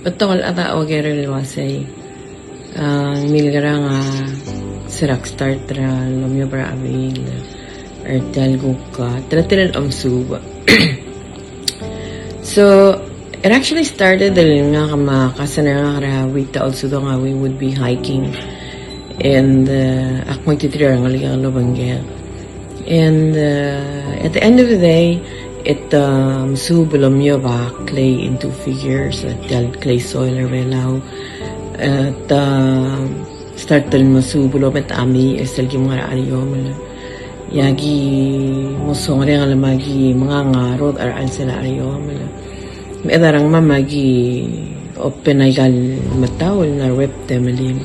Betul ata ogere liwasay. Milgara nga sirak start ra lomyo para Ebiil artel guka tratiran amsuba. So it actually started dahil nga kamakasana nga wita also do nga we would be hiking and akmoy titira nga ligang lubangge. And at the end of the day, it subulom yo ba clay into figures at clay soil or velaw at start tal masubulom at ami estel gi mga ariyo mala yagi musong re nga magi mga ngarot ar sila ariyo mala medarang mamagi open ay gal matawol na rep temalim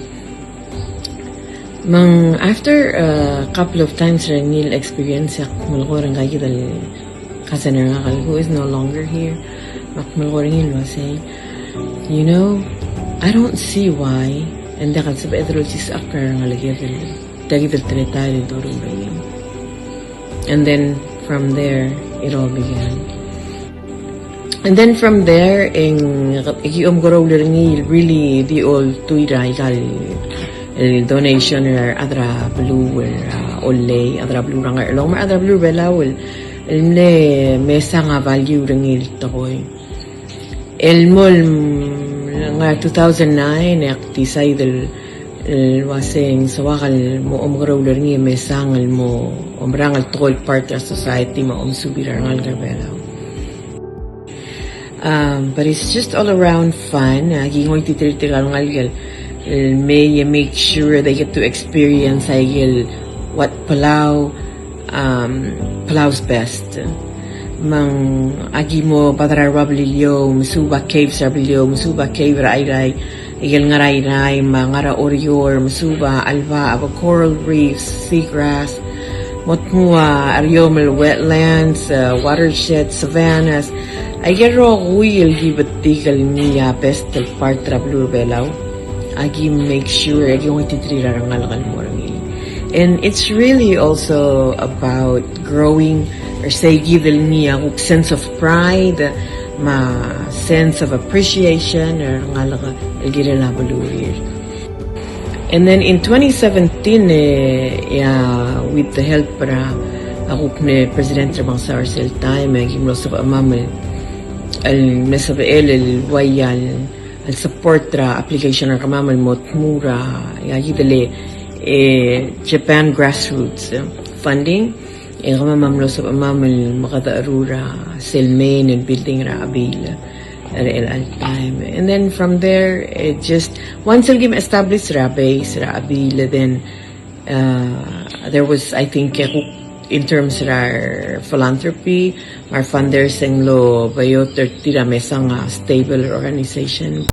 mang after a couple of times renil experience yak malkorang kay dal kasaner nga who is no longer here. Makmalkorang say, you know, I don't see why. And the kalsab etro sis akar nga lagi dagi tretari durong bayan. And then from there, it all began. And then from there, ikiom gorow ringi really the all tuiray kal donation or adra blue or ole adra blue rangar long mar adra blue belawol. Elmle mesa nga value ringil takoy. Elmol nga 2009 aktisay del waseng sawakal mo omgraw ringi mesa ngal mo omrangal tol part of society mo omsubirangal garbelaw. But it's just all around fun. Gingoy titirtiral ngal may make sure they get to experience what Palau's best. Mang agi mo badara rablilyo, musuba cave sablilyo, musuba cave rai igil nga rai mangara orior, musuba alba aba coral reefs, seagrass, motmua ariomel wetlands, watersheds, savannas. Agero will gibatikal niya best del part rablu belaw. Agi make sure agi mo titrira rangal mo rangi. And it's really also about growing or say give niya sense of pride, ma sense of appreciation or ngalaga ilgirela balurir. And then in 2017 with the help para ako ni President Rabang Sarsel time gimlos of amam al mesabael al wayal al support ra application ra kamamal motmura yagidale Japan grassroots funding kamamamlo sa amamal makadaarura selmain and building ra Ebiil at time. And then from there it just once game established ra base ra Ebiil, then there was I think in terms of our philanthropy our funders ang lo bayo tira mesang stable organization.